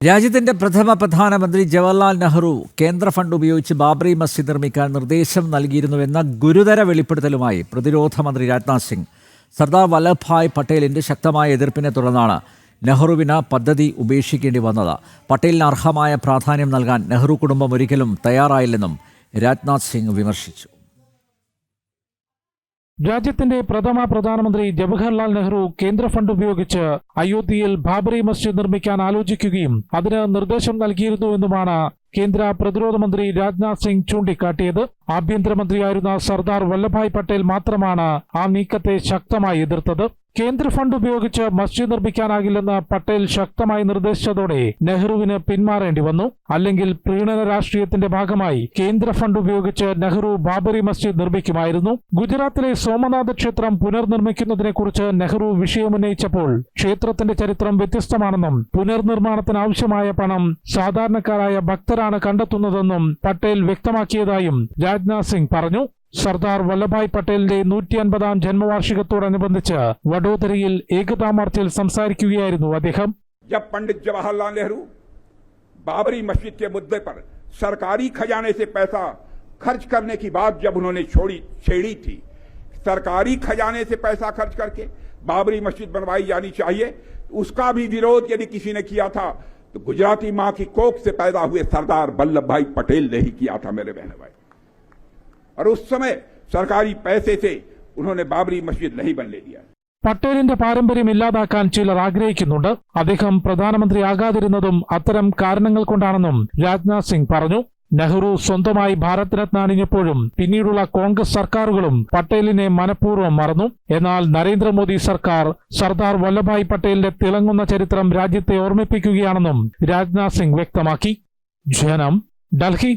രാജ്യത്തിന്റെ പ്രഥമ പ്രധാനമന്ത്രി ജവഹർലാൽ നെഹ്റു കേന്ദ്ര ഫണ്ട് ഉപയോഗിച്ച് ബാബറി മസ്ജിദ് നിർമ്മിക്കാൻ നിർദ്ദേശം നൽകിയിരുന്നുവെന്ന ഗുരുതര വെളിപ്പെടുത്തലുമായി പ്രതിരോധ മന്ത്രി രാജ്നാഥ് സിംഗ്. സർദാർ വല്ലഭ്ഭായ് പട്ടേലിന്റെ ശക്തമായ എതിർപ്പിനെ തുടർന്നാണ് നെഹ്റുവിന് പദ്ധതി ഉപേക്ഷിക്കേണ്ടി വന്നത്. പട്ടേലിന് അർഹമായ പ്രാധാന്യം നൽകാൻ നെഹ്റു കുടുംബം ഒരിക്കലും തയ്യാറായില്ലെന്നും രാജ്നാഥ് സിംഗ് വിമർശിച്ചു. രാജ്യത്തിന്റെ പ്രഥമ പ്രധാനമന്ത്രി ജവഹർലാൽ നെഹ്റു കേന്ദ്ര ഫണ്ട് ഉപയോഗിച്ച് അയോധ്യയിൽ ബാബറി മസ്ജിദ് നിർമ്മിക്കാൻ ആലോചിക്കുകയും അതിന് നിർദ്ദേശം നൽകിയിരുന്നുവെന്നുമാണ് കേന്ദ്ര പ്രതിരോധ മന്ത്രി രാജ്നാഥ് സിംഗ് ചൂണ്ടിക്കാട്ടിയത്. ആഭ്യന്തരമന്ത്രിയായിരുന്ന സർദാർ വല്ലഭായ് പട്ടേൽ മാത്രമാണ് ആ നീക്കത്തെ ശക്തമായി എതിർത്തത്. കേന്ദ്ര ഫണ്ട് ഉപയോഗിച്ച് മസ്ജിദ് നിർമ്മിക്കാനാകില്ലെന്ന് പട്ടേൽ ശക്തമായി നിർദ്ദേശിച്ചതോടെ നെഹ്റുവിന് പിന്മാറേണ്ടി വന്നു. അല്ലെങ്കിൽ പ്രീണന രാഷ്ട്രീയത്തിന്റെ ഭാഗമായി കേന്ദ്ര ഫണ്ട് ഉപയോഗിച്ച് നെഹ്റു ബാബറി മസ്ജിദ് നിർമ്മിക്കുമായിരുന്നു. ഗുജറാത്തിലെ സോമനാഥ് ക്ഷേത്രം പുനർനിർമ്മിക്കുന്നതിനെക്കുറിച്ച് നെഹ്റു വിഷയമുന്നയിച്ചപ്പോൾ ക്ഷേത്രത്തിന്റെ ചരിത്രം വ്യത്യസ്തമാണെന്നും പുനർനിർമ്മാണത്തിന് ആവശ്യമായ പണം സാധാരണക്കാരായ ഭക്തരാണ് കണ്ടെത്തുന്നതെന്നും പട്ടേൽ വ്യക്തമാക്കിയതായും രാജ്നാഥ് സിംഗ് പറഞ്ഞു. സർദാർ വല്ലഭായ് പട്ടേലിന്റെ 150-ാം ജന്മവാർഷികത്തോടനുബന്ധിച്ച് വഡോദരയിൽ ഏകതാ മാർച്ചിൽ സംസാരിക്കുകയായിരുന്നു അദ്ദേഹം. जब पंडित जवाहरलाल नेहरू बाबरी मस्जिद के मुद्दे पर सरकारी खजाने से पैसा खर्च करने की बात जब उन्होंने छेड़ी थी, सरकारी खजाने से पैसा खर्च करके बाबरी मस्जिद बनवाई जानी चाहिए, उसका भी विरोध यदि किसी ने किया था तो गुजराती मां की कोख से पैदा हुए सरदार वल्लभ भाई पटेल ने ही किया था मेरे बहन भाई. और उस समय सरकारी पैसे से उन्होंने बाबरी मस्जिद नहीं बनने दिया. പട്ടേലിന്റെ പാരമ്പര്യം ഇല്ലാതാക്കാൻ ചിലർ ആഗ്രഹിക്കുന്നുണ്ട്. അദ്ദേഹം പ്രധാനമന്ത്രിയാകാതിരുന്നതും അത്തരം കാരണങ്ങൾ കൊണ്ടാണെന്നും രാജ്നാഥ് സിംഗ് പറഞ്ഞു. നെഹ്റു സ്വന്തമായി ഭാരത് രത്ന അണിഞ്ഞപ്പോഴും പിന്നീടുള്ള കോൺഗ്രസ് സർക്കാരുകളും പട്ടേലിനെ മനഃപൂർവ്വം മറന്നു. എന്നാൽ നരേന്ദ്രമോദി സർക്കാർ സർദാർ വല്ലഭായ് പട്ടേലിന്റെ തിളങ്ങുന്ന ചരിത്രം രാജ്യത്തെ ഓർമ്മിപ്പിക്കുകയാണെന്നും രാജ്നാഥ് സിംഗ് വ്യക്തമാക്കി. ജനം, ഡൽഹി.